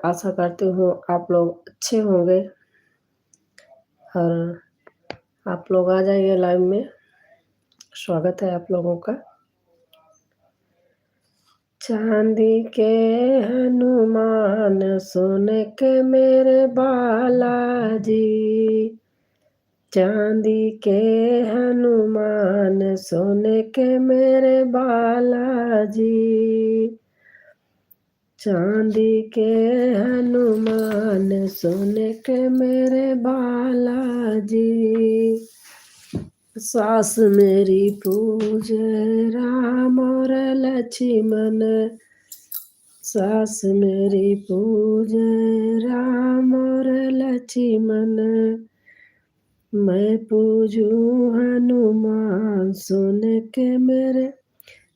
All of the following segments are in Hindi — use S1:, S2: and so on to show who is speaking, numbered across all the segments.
S1: आशा करती हूँ आप लोग अच्छे होंगे और आप लोग आ जाइए लाइव में। स्वागत है आप लोगों का। चांदी के हनुमान सोने के मेरे बालाजी, चांदी के हनुमान सोने के मेरे बालाजी, चांदी के हनुमान सोने के मेरे बालाजी, सास मेरी पूजे राम और लक्ष्मण, सास मेरी पूजे राम और लक्ष्मण, मैं पूजूं हनुमान सोने के मेरे।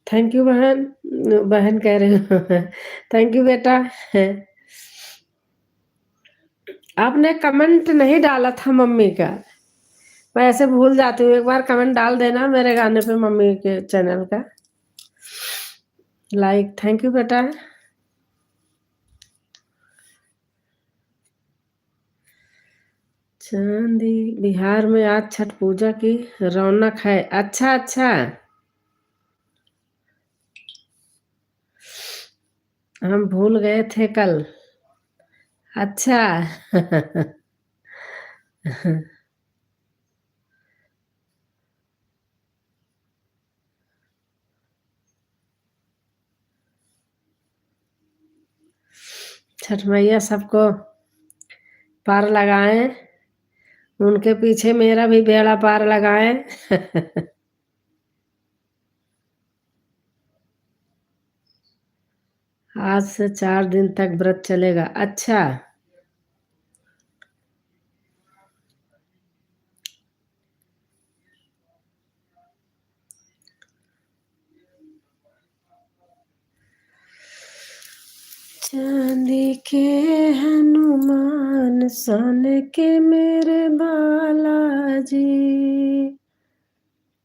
S1: थैंक यू बहन, बहन कह रहे हो। थैंक यू बेटा। आपने कमेंट नहीं डाला था मम्मी का, मैं ऐसे भूल जाती हूँ। एक बार कमेंट डाल देना मेरे गाने पे, मम्मी के चैनल का लाइक। थैंक यू बेटा। चांदी बिहार में आज छठ पूजा की रौनक है। अच्छा अच्छा, हम भूल गए थे कल। अच्छा। छठ मैया सबको पार लगाए, उनके पीछे मेरा भी बेड़ा पार लगाए। आज से 4 दिन तक व्रत चलेगा। अच्छा। चांदी के हनुमान सोने के मेरे बालाजी,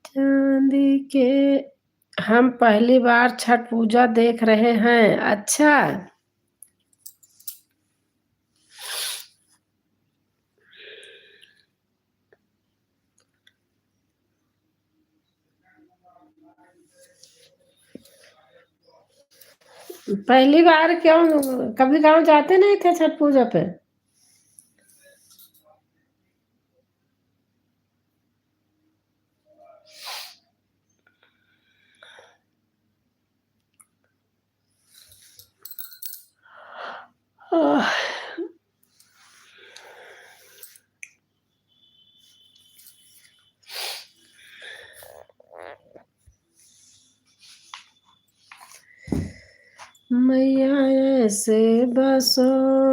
S1: चांदी के। हम पहली बार छठ पूजा देख रहे हैं। अच्छा। पहली बार क्यों? कभी गांव जाते नहीं थे छठ पूजा पे? आह, मैया ऐसे बसो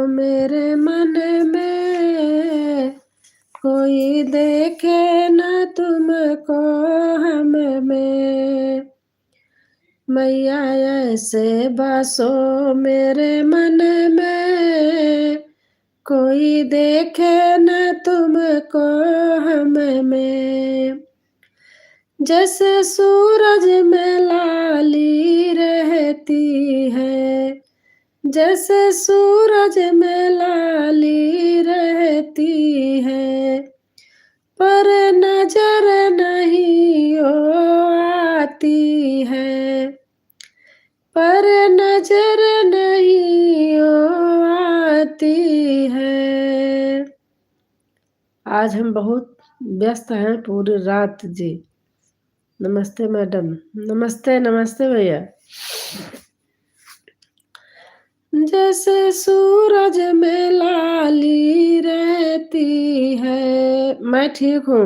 S1: मेरे मन में, कोई देखे न तुमको हम में। मैया ऐसे बसो मेरे मन में, कोई देखे न तुमको हम में। जैसे सूरज में लाली रहती है, जैसे सूरज में लाली रहती है, पर नजर नहीं ओ आती है, पर नजर नहीं ओ आती है। आज हम बहुत व्यस्त हैं पूरी रात जी। नमस्ते मैडम। नमस्ते नमस्ते भैया। जैसे सूरज में लाली रहती है, मैं ठीक हूँ,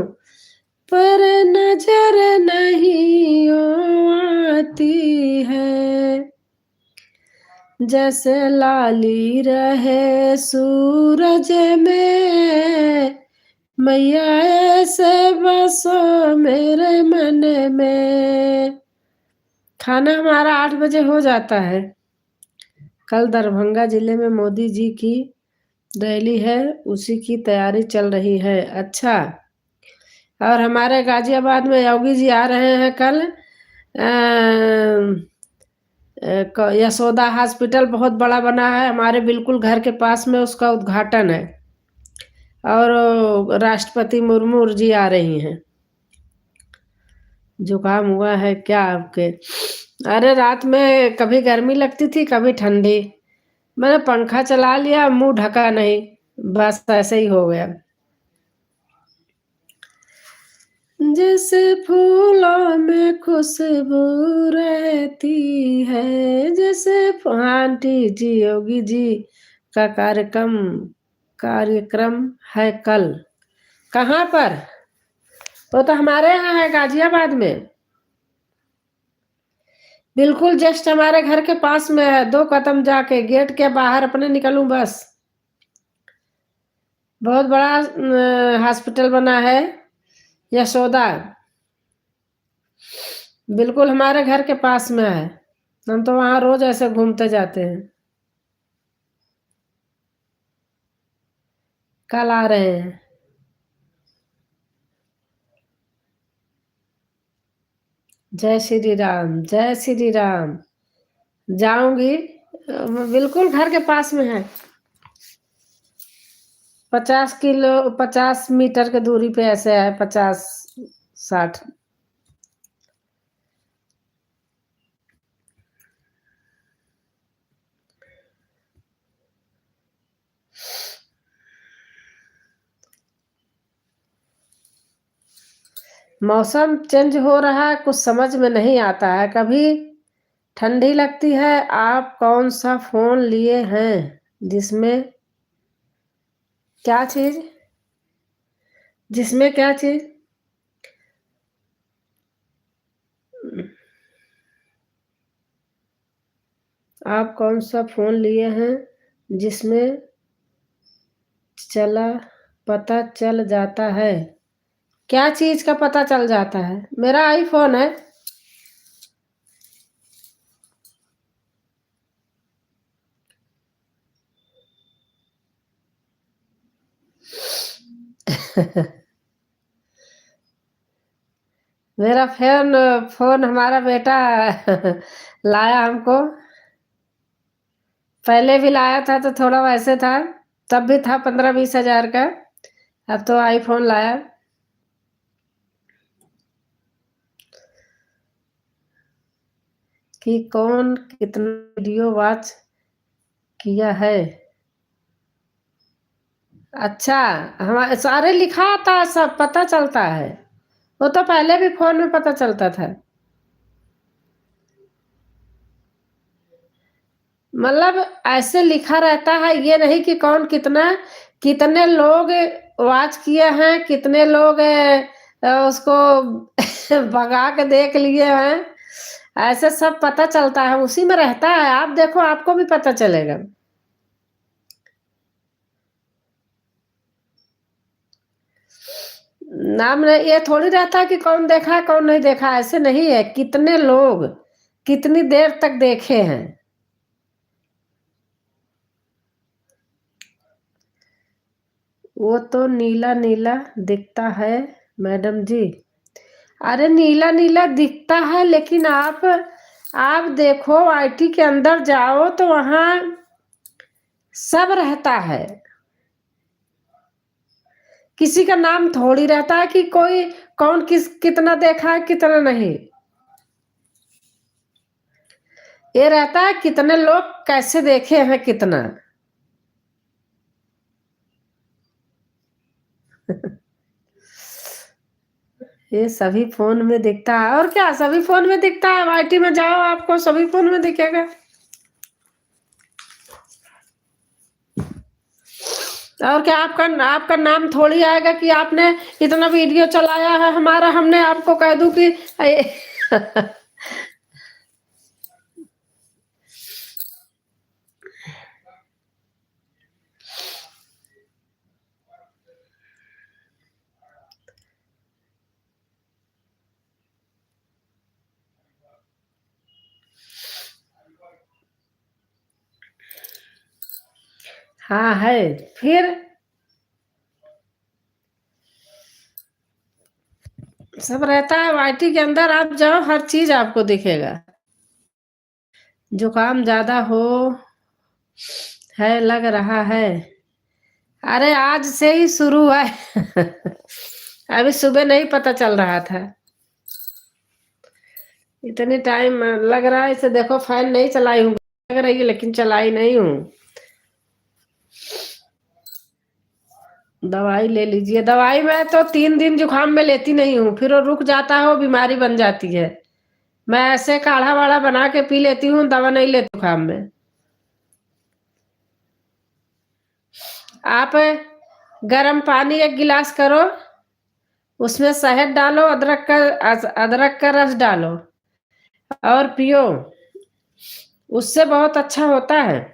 S1: पर नजर नहीं ओ आती है। जैसे लाली रहे सूरज में, मैया ऐसे बसो मेरे मन में। खाना हमारा 8 बजे हो जाता है। कल दरभंगा जिले में मोदी जी की रैली है, उसी की तैयारी चल रही है। अच्छा। और हमारे गाजियाबाद में योगी जी आ रहे हैं कल। यशोदा हॉस्पिटल बहुत बड़ा बना है हमारे बिल्कुल घर के पास में, उसका उद्घाटन है। और राष्ट्रपति मुर्मू जी आ रही हैं। जुकाम हुआ है क्या आपके? अरे रात में कभी गर्मी लगती थी कभी ठंडी, मैंने पंखा चला लिया, मुंह ढका नहीं, बस ऐसे ही हो गया। जैसे फूलों में खुशबू रहती है, जैसे आंटी जी योगी जी का कार्यक्रम है कल। कहाँ पर? वो तो हमारे यहाँ है, गाजियाबाद में, बिल्कुल जस्ट हमारे घर के पास में है, 2 कदम जाके गेट के बाहर अपने निकलूं बस। बहुत बड़ा हॉस्पिटल बना है यशोदा, बिल्कुल हमारे घर के पास में है। हम तो वहां रोज ऐसे घूमते जाते हैं। कल आ रहे हैं। जय श्री राम, जय श्री राम। जाऊंगी, बिल्कुल घर के पास में है। 50 मीटर की दूरी पे ऐसे है, 50-60। मौसम चेंज हो रहा है, कुछ समझ में नहीं आता है। कभी ठंडी लगती है। आप कौन सा फोन लिए हैं जिसमें क्या चीज? जिसमें क्या चीज? आप कौन सा फोन लिए हैं जिसमें चला पता चल जाता है? क्या चीज का पता चल जाता है? मेरा आईफोन है। मेरा फोन हमारा बेटा लाया हमको। पहले भी लाया था तो थोड़ा वैसे था, तब भी था 15-20 हजार का। अब तो आईफोन लाया। कि कौन कितना वीडियो वॉच किया है? अच्छा, हमारे सारे लिखा आता है, सब पता चलता है। वो तो पहले भी फोन में पता चलता था। मतलब ऐसे लिखा रहता है, ये नहीं कि कौन कितना, कितने लोग वॉच किए हैं, कितने लोग उसको भगा के देख लिए हैं, ऐसे सब पता चलता है, उसी में रहता है। आप देखो, आपको भी पता चलेगा। नाम नहीं, ये थोड़ी रहता है कि कौन देखा है कौन नहीं देखा, ऐसे नहीं है, कितने लोग कितनी देर तक देखे हैं। वो तो नीला नीला दिखता है मैडम जी। अरे नीला नीला दिखता है, लेकिन आप देखो, आईटी के अंदर जाओ तो वहां सब रहता है। किसी का नाम थोड़ी रहता है कि कोई कौन कितना देखा है कितना नहीं। ये रहता है कितने लोग कैसे देखे हैं कितना। ये सभी फोन में दिखता है, और क्या, सभी फोन में दिखता है। आईटी में जाओ, आपको सभी फोन में दिखेगा। और क्या, आपका आपका नाम थोड़ी आएगा कि आपने इतना वीडियो चलाया है हमारा, हमने आपको कह दूं कि हाँ है। फिर सब रहता है आईटी के अंदर, आप जाओ हर चीज आपको दिखेगा। जुकाम ज्यादा हो है लग रहा है। अरे आज से ही शुरू हुआ है। अभी सुबह नहीं पता चल रहा था। इतनी टाइम लग रहा है इसे, देखो फैन नहीं चलाई हूँ, लग रही है लेकिन चलाई नहीं हूँ। दवाई ले लीजिए। दवाई मैं तो 3 दिन जुकाम में लेती नहीं हूँ, फिर वो रुक जाता है, वो बीमारी बन जाती है। मैं ऐसे काढ़ा वाढ़ा बना के पी लेती हूँ, दवा नहीं लेती जुकाम में। आप गर्म पानी 1 गिलास करो, उसमें शहद डालो, अदरक का रस डालो और पियो, उससे बहुत अच्छा होता है।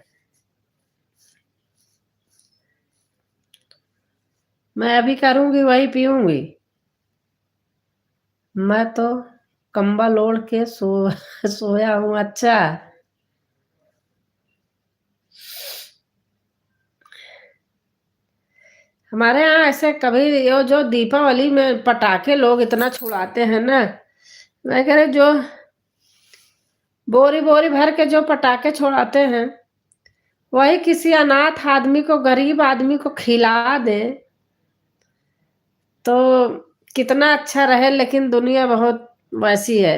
S1: मैं अभी करूंगी वही पीऊंगी। मैं तो कंबल ओढ़ के सोया हूँ। अच्छा, हमारे यहाँ ऐसे कभी ये जो दीपावली में पटाखे लोग इतना छुड़ाते हैं ना, मैं कह रही जो बोरी बोरी भर के जो पटाखे छुड़ाते हैं, वही किसी अनाथ आदमी को, गरीब आदमी को खिला दे तो कितना अच्छा रहे। लेकिन दुनिया बहुत वैसी है।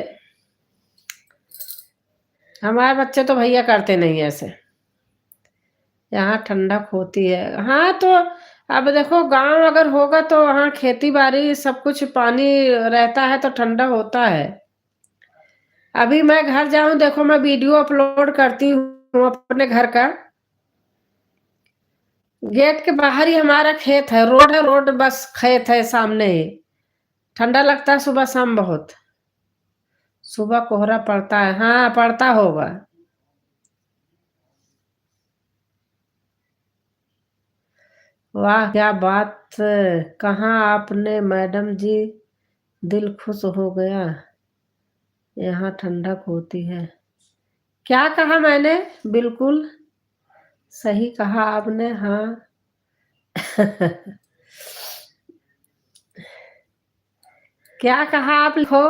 S1: हमारे बच्चे तो भैया करते नहीं ऐसे। यहाँ ठंडक होती है। हाँ तो अब देखो, गांव अगर होगा तो वहाँ खेती बाड़ी सब कुछ पानी रहता है तो ठंडा होता है। अभी मैं घर जाऊं, देखो मैं वीडियो अपलोड करती हूँ अपने घर का। गेट के बाहर ही हमारा खेत है, रोड है, रोड बस खेत है सामने ही। ठंडा लगता है सुबह शाम बहुत। सुबह कोहरा पड़ता है, हाँ पड़ता होगा। वाह क्या बात कहाँ आपने मैडम जी, दिल खुश हो गया। यहाँ ठंडक होती है। क्या कहा मैंने? बिल्कुल सही कहा आपने, हाँ। क्या कहा आप लिखो।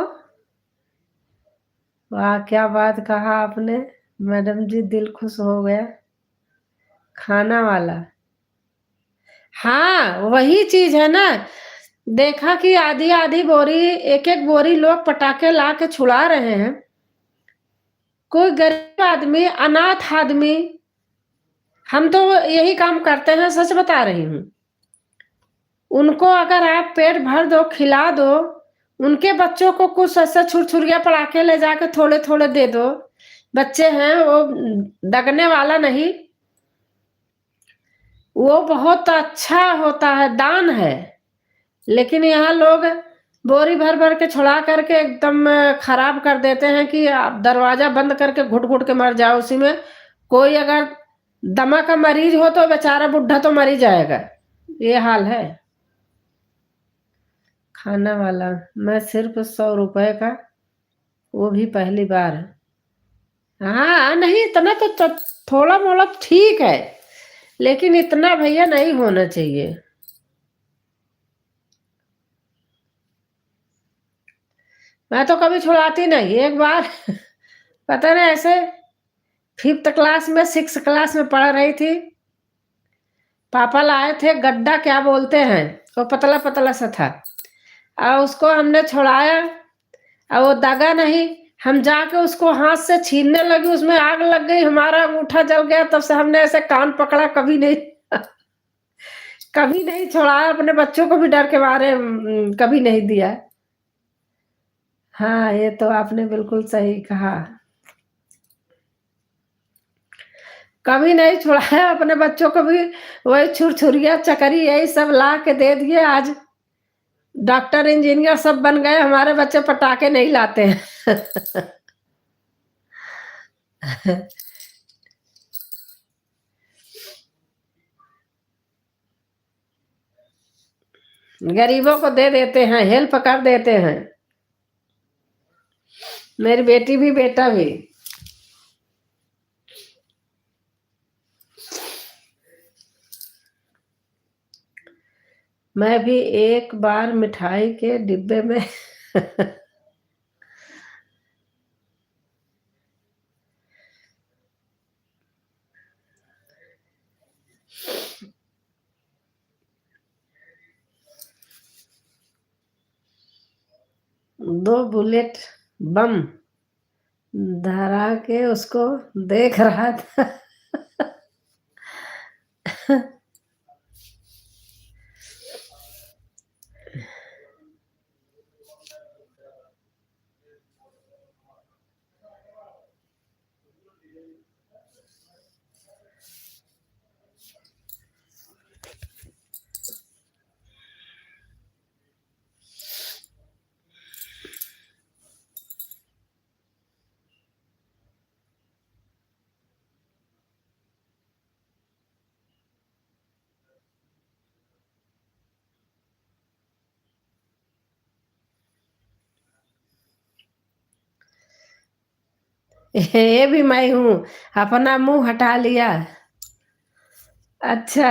S1: वाह क्या बात कहा आपने, मैडम जी दिल खुश हो गया। खाना वाला, हाँ वही चीज है ना। देखा कि आधी आधी बोरी, एक एक बोरी लोग पटाखे ला के छुड़ा रहे हैं। कोई गरीब आदमी, अनाथ आदमी, हम तो यही काम करते हैं, सच बता रही हूँ। उनको अगर आप पेट भर दो, खिला दो, उनके बच्चों को कुछ ऐसा छुरछुरिया पटाखे ले जाके थोड़े थोड़े दे दो। बच्चे हैं वो, दगने वाला नहीं, वो बहुत अच्छा होता है, दान है। लेकिन यहाँ लोग बोरी भर भर के छुड़ा करके एकदम खराब कर देते हैं कि आप दरवाजा बंद करके घुट घुट के मर जाओ उसी में। कोई अगर दमा का मरीज हो तो बेचारा बुढ़ा तो मर ही जाएगा। ये हाल है। खाना वाला, मैं सिर्फ 100 रुपए का, वो भी पहली बार। हाँ नहीं, इतना तो थोड़ा मोड़ा ठीक है, लेकिन इतना भैया नहीं होना चाहिए। मैं तो कभी छुड़ाती नहीं। एक बार पता नहीं ऐसे 5th क्लास में, 6th क्लास में पढ़ रही थी, पापा लाए थे गड्ढा, क्या बोलते हैं, वो पतला पतला सा था, और उसको हमने छुड़ाया और वो दगा नहीं। हम जाके उसको हाथ से छीनने लगी, उसमें आग लग गई, हमारा अंगूठा जल गया। तब से हमने ऐसे कान पकड़ा, कभी नहीं कभी नहीं छुड़ाया। अपने बच्चों को भी डर के मारे कभी नहीं दिया। हाँ ये तो आपने बिल्कुल सही कहा। कभी नहीं छुड़ाया अपने बच्चों को भी। वही छुरछुरिया चकरी यही सब ला के दे दिए। आज डॉक्टर इंजीनियर सब बन गए, हमारे बच्चे पटाखे नहीं लाते हैं। गरीबों को दे देते हैं, हेल्प कर देते हैं। मेरी बेटी भी बेटा भी। मैं भी एक बार मिठाई के डिब्बे में 2 बुलेट बम धरा के उसको देख रहा था। ये भी मैं हूँ, अपना मुँह हटा लिया। अच्छा,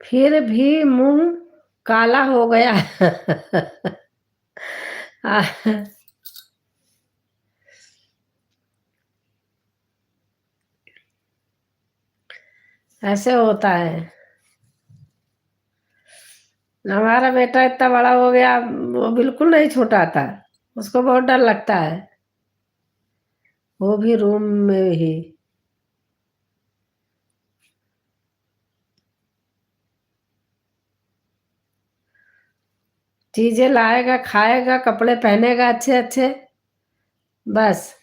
S1: फिर भी मुँह काला हो गया। ऐसे होता है। हमारा बेटा इतना बड़ा हो गया, वो बिल्कुल नहीं छोटा था। उसको बहुत डर लगता है, वो भी रूम में ही। चीजें लाएगा, खाएगा, कपड़े पहनेगा अच्छे अच्छे, बस।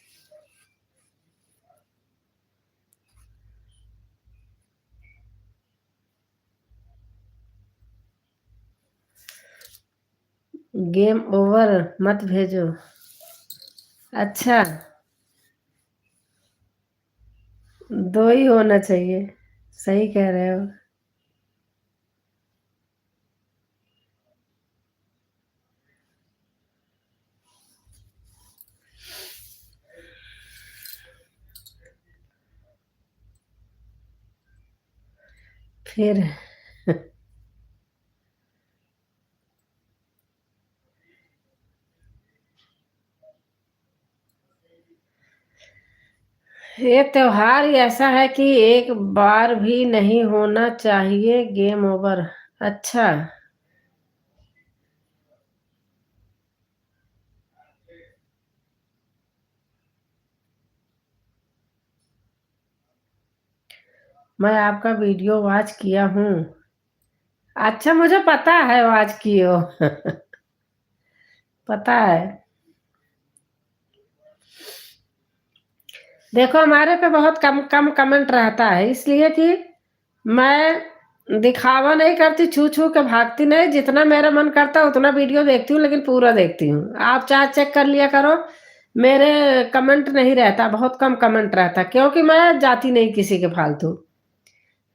S1: गेम ओवर मत भेजो। अच्छा, 2 ही होना चाहिए। सही कह रहे हो। फिर ये त्योहार ही ऐसा है कि एक बार भी नहीं होना चाहिए गेम ओवर। अच्छा, मैं आपका वीडियो वॉच किया हूँ। अच्छा, मुझे पता है वॉच किए हो। पता है। देखो, हमारे पे बहुत कम कम कमेंट रहता है, इसलिए कि मैं दिखावा नहीं करती, छू छू के भागती नहीं। जितना मेरा मन करता है उतना वीडियो देखती हूँ, लेकिन पूरा देखती हूँ। आप चाहे चेक कर लिया करो, मेरे कमेंट नहीं रहता, बहुत कम कमेंट रहता, क्योंकि मैं जाती नहीं किसी के फालतू।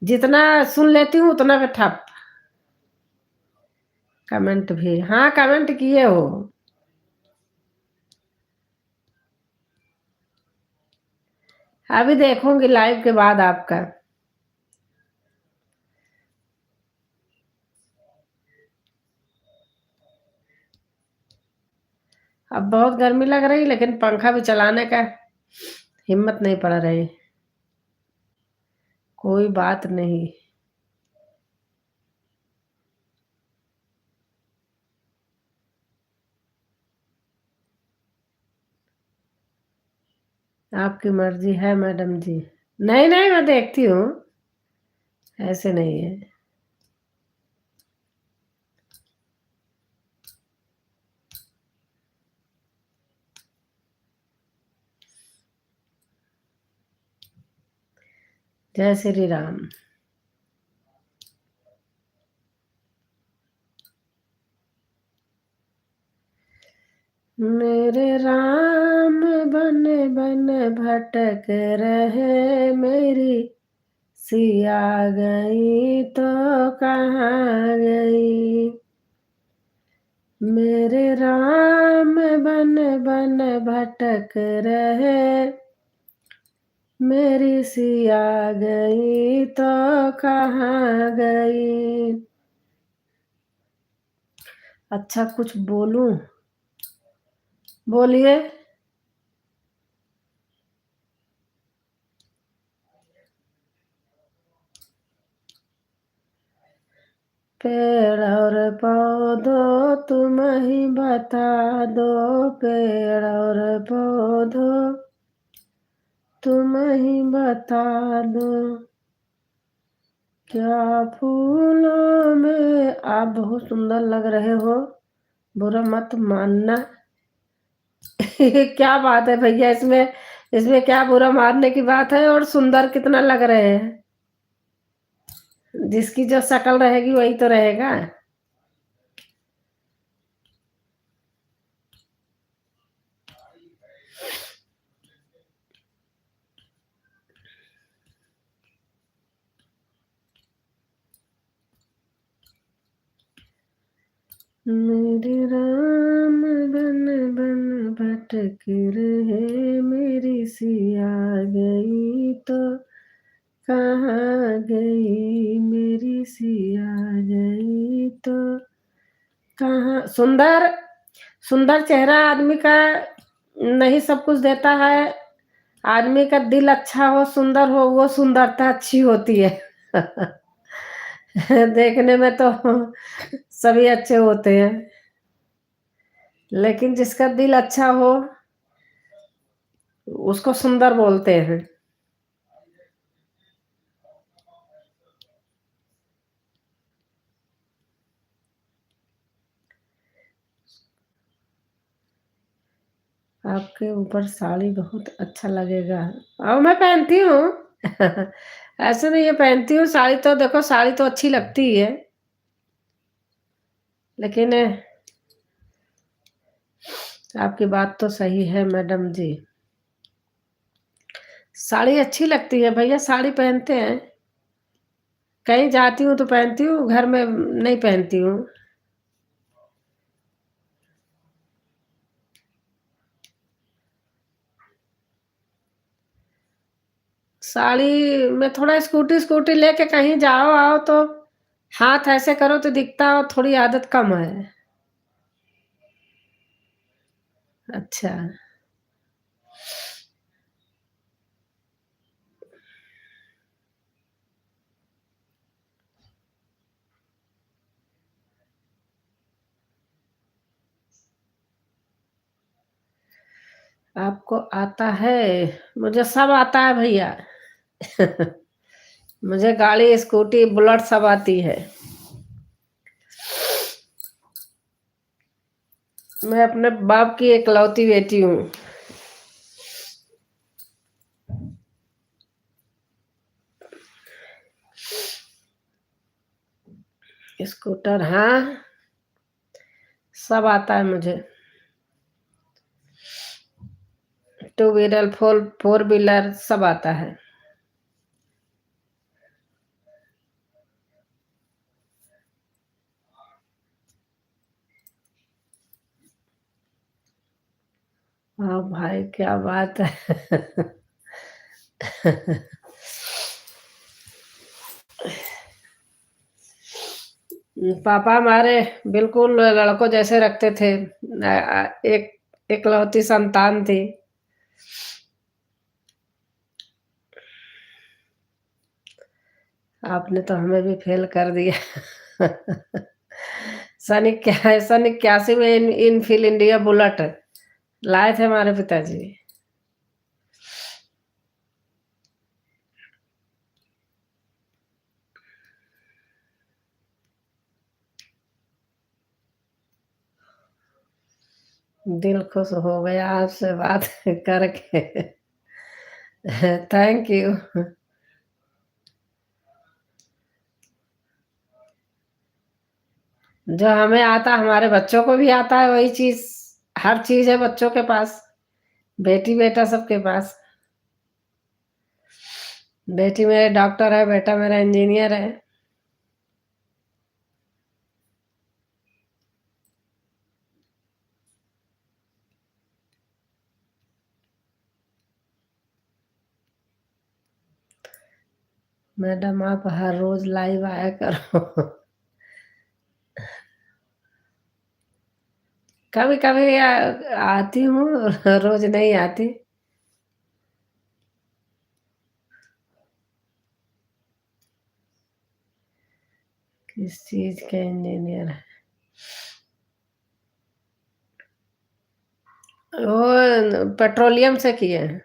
S1: जितना सुन लेती हूँ उतना पे ठप। कमेंट भी, हाँ, कमेंट किए हो। अभी देखूंगी लाइव के बाद आपका। अब बहुत गर्मी लग रही, लेकिन पंखा भी चलाने का हिम्मत नहीं पड़ रही। कोई बात नहीं। आपकी मर्जी है मैडम जी। नहीं नहीं, मैं देखती हूँ, ऐसे नहीं है। जय श्री राम। मेरे राम बन बन भटक रहे, मेरी सिया गई तो कहाँ गई। मेरे राम बन बन भटक रहे, मेरी सिया गई तो कहाँ गई। अच्छा कुछ बोलूं? बोलिए। पेड़ और पौधों तुम ही बता दो, पेड़ और पौधों तुम ही बता दो, क्या फूलों में आप बहुत सुंदर लग रहे हो, बुरा मत मानना। क्या बात है भैया, इसमें इसमें क्या बुरा मानने की बात है, और सुंदर कितना लग रहे हैं। जिसकी जो शक्ल रहेगी वही तो रहेगा। मेरे राम बन बन भटक रहे, मेरी सिया गई तो कहाँ गई, मेरी सिया गई तो कहाँ। सुंदर सुंदर चेहरा आदमी का नहीं सब कुछ देता है। आदमी का दिल अच्छा हो, सुंदर हो, वो सुंदरता अच्छी होती है। देखने में तो सभी अच्छे होते हैं, लेकिन जिसका दिल अच्छा हो उसको सुंदर बोलते हैं। आपके ऊपर साड़ी बहुत अच्छा लगेगा। और मैं पहनती हूँ। ऐसे नहीं, ये पहनती हूँ साड़ी, तो देखो साड़ी तो अच्छी लगती है, लेकिन आपकी बात तो सही है मैडम जी। साड़ी अच्छी लगती है भैया, साड़ी पहनते हैं। कहीं जाती हूँ तो पहनती हूँ, घर में नहीं पहनती हूँ। साड़ी में थोड़ा स्कूटी स्कूटी लेके कहीं जाओ आओ तो हाथ ऐसे करो तो दिखता हो, थोड़ी आदत कम है। अच्छा। आपको आता है? मुझे सब आता है भैया। मुझे गाड़ी स्कूटी बुलेट सब आती है। मैं अपने बाप की इकलौती बेटी हूँ। स्कूटर, हाँ, सब आता है मुझे। Two wheeler, four four wheeler सब आता है। हाँ भाई, क्या बात है। पापा हमारे बिल्कुल लड़कों जैसे रखते थे। एक इकलौती संतान थी। आपने तो हमें भी फेल कर दिया। सन 81 में इनफील्ड इंडिया बुलेट लाए थे हमारे पिताजी। दिल खुश हो गया आपसे बात करके। Thank you. जो हमें आता हमारे बच्चों को भी आता है वही चीज। हर चीज है बच्चों के पास, बेटी बेटा सबके पास। बेटी मेरे डॉक्टर है, बेटा मेरा इंजीनियर है। मैडम आप हर रोज लाइव आया करो। कभी कभी आती हूँ, रोज नहीं आती। किस चीज के इंजीनियर है? वो पेट्रोलियम से किए हैं।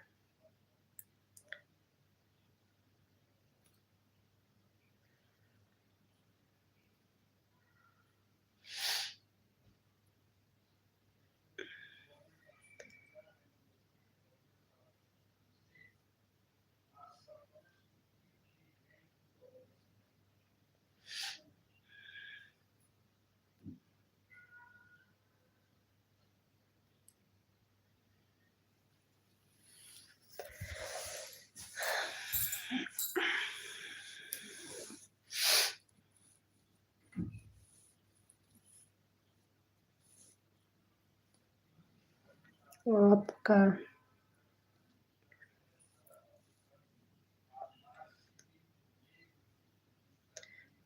S1: आपका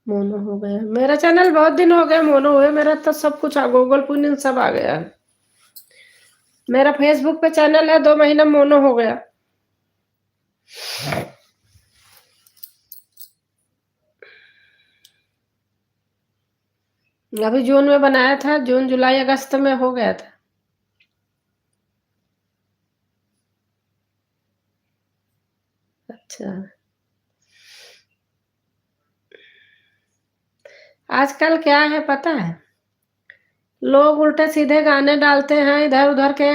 S1: मोनो हो गया। मेरा चैनल बहुत दिन हो गया मोनो हुए, मेरा तो सब कुछ गूगल पुनिन सब आ गया है। मेरा फेसबुक पे चैनल है, 2 महीना मोनो हो गया। अभी जून में बनाया था, जून जुलाई अगस्त में हो गया था। अच्छा। आजकल क्या है पता है, लोग उल्टे सीधे गाने डालते हैं, इधर उधर के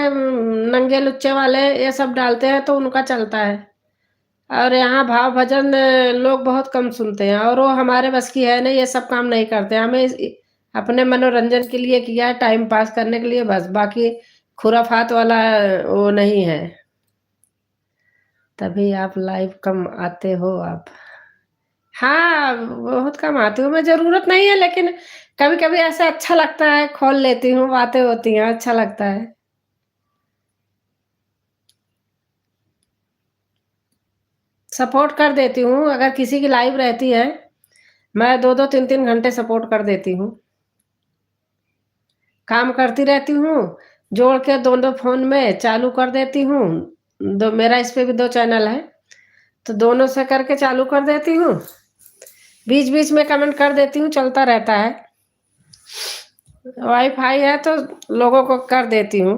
S1: नंगे लुच्चे वाले ये सब डालते हैं तो उनका चलता है। और यहाँ भाव भजन लोग बहुत कम सुनते हैं, और वो हमारे बस की है नहीं, ये सब काम नहीं करते। हमें अपने मनोरंजन के लिए किया है, टाइम पास करने के लिए बस, बाकी खुराफात वाला वो नहीं है। तभी आप लाइव कम आते हो आप। हाँ, बहुत कम आती हूँ मैं, जरूरत नहीं है, लेकिन कभी कभी ऐसा अच्छा लगता है, खोल लेती हूँ, बातें होती हैं, अच्छा लगता है। सपोर्ट कर देती हूँ, अगर किसी की लाइव रहती है, मैं 2-2 3-3 घंटे सपोर्ट कर देती हूँ। काम करती रहती हूँ, जोड़ के दोनों फोन में चालू कर देती हूँ। दो, मेरा इस पे भी 2 चैनल है, तो दोनों से करके चालू कर देती हूँ। बीच बीच में कमेंट कर देती हूँ, चलता रहता है। वाईफाई है तो लोगों को कर देती हूँ।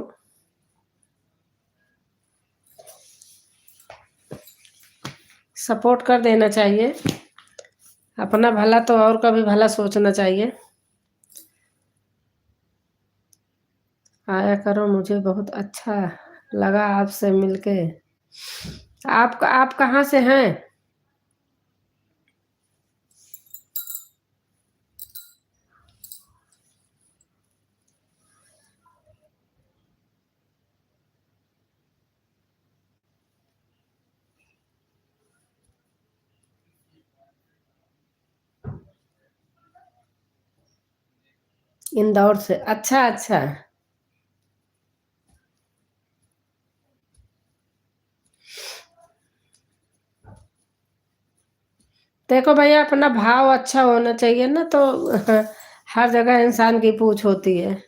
S1: सपोर्ट कर देना चाहिए, अपना भला तो और का भी भला सोचना चाहिए। आया करो, मुझे बहुत अच्छा लगा आपसे मिलके। आप कहाँ से हैं? इंदौर से, अच्छा अच्छा। देखो भैया, अपना भाव अच्छा होना चाहिए ना, तो हर जगह इंसान की पूछ होती है।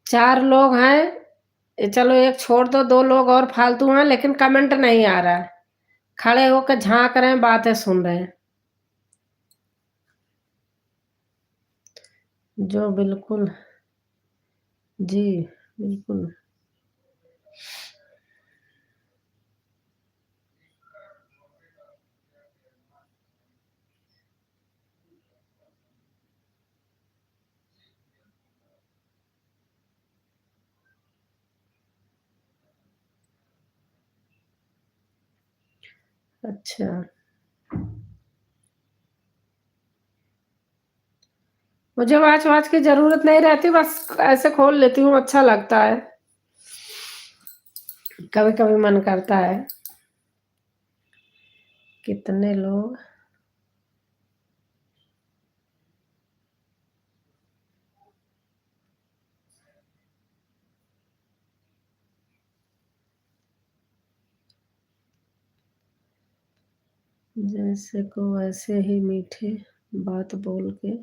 S1: चार लोग हैं, चलो एक छोड़ दो, 2 लोग और फालतू हैं, लेकिन कमेंट नहीं आ रहा है। खड़े होकर झांक रहे हैं, बातें सुन रहे हैं। जो बिल्कुल, जी, बिल्कुल। अच्छा, मुझे वाच वाच की जरूरत नहीं रहती, बस ऐसे खोल लेती हूँ, अच्छा लगता है, कभी कभी मन करता है। कितने लोग जैसे को वैसे ही मीठे बात बोल के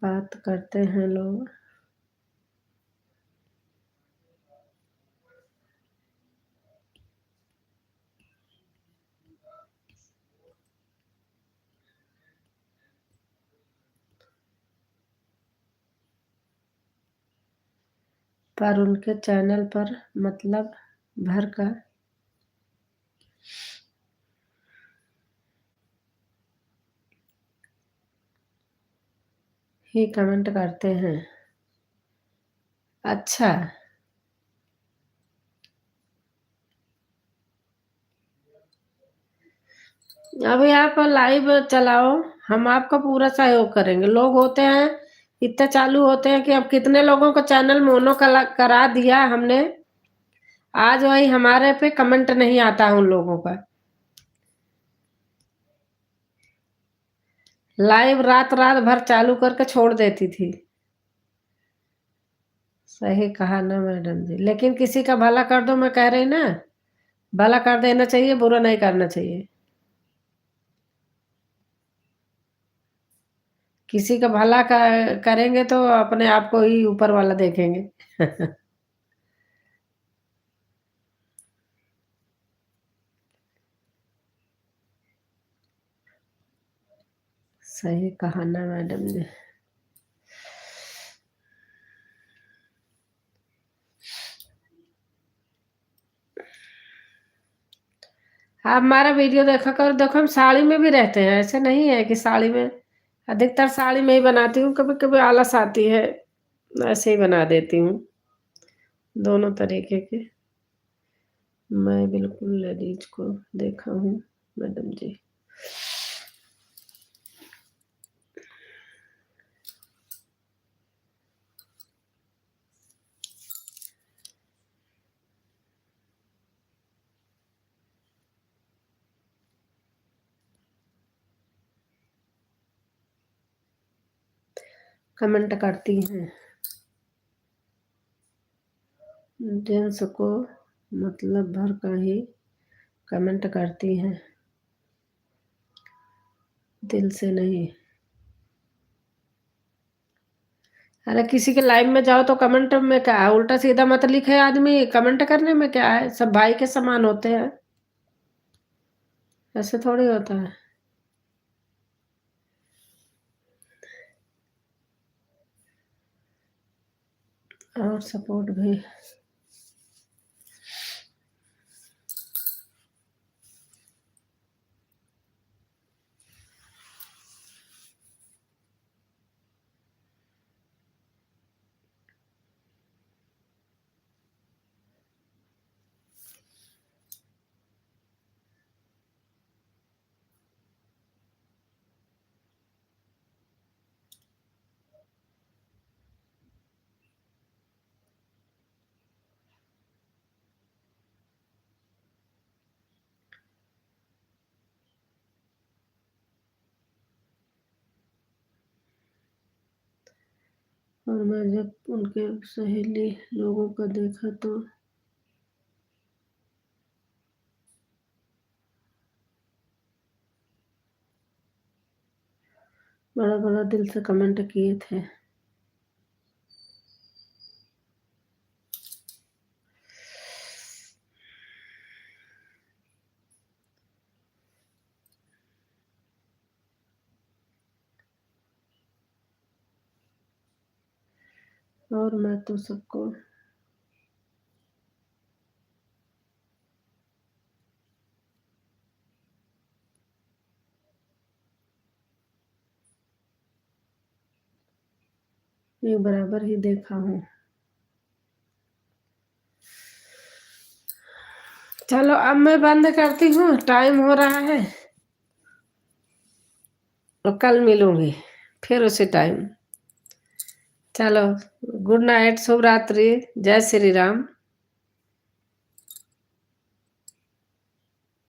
S1: बात करते हैं लोग। पर उनके चैनल पर मतलब भर का ही कमेंट करते हैं। अच्छा, अभी आप लाइव चलाओ, हम आपका पूरा सहयोग करेंगे। लोग होते हैं इतने चालू होते हैं कि अब कितने लोगों का चैनल मोनो करा दिया हमने। आज वही हमारे पे कमेंट नहीं आता है उन लोगों का। लाइव रात रात भर चालू करके छोड़ देती थी। सही कहा ना मैडम जी, लेकिन किसी का भला कर दो, मैं कह रही ना, भला कर देना चाहिए, बुरा नहीं करना चाहिए। किसी का भला करेंगे तो अपने आप को ही ऊपर वाला देखेंगे। सही कहा ना मैडम जी। आप हमारा वीडियो देखा कर, देखो हम साड़ी में भी रहते हैं, ऐसे नहीं है कि साड़ी में, अधिकतर साड़ी में ही बनाती हूँ, कभी कभी आलस आती है ऐसे ही बना देती हूँ। दोनों तरीके के मैं बिल्कुल लेडीज को देखा हूँ मैडम जी। कमेंट करती हैं जेंट्स को मतलब भर का ही कमेंट करती हैं, दिल से नहीं। अरे किसी के लाइव में जाओ तो कमेंट में क्या है, उल्टा सीधा मत लिखे आदमी, कमेंट करने में क्या है, सब भाई के समान होते हैं, ऐसे थोड़ी होता है। और सपोर्ट भी और मैं जब उनके सहेली लोगों को देखा तो बड़ा बड़ा दिल से कमेंट किए थे। और मैं तो सबको एक बराबर ही देखा हूँ। चलो अब मैं बंद करती हूँ, टाइम हो रहा है, और कल मिलूंगी फिर उसी टाइम। चलो, गुड नाइट, शुभ रात्रि, जय श्री राम।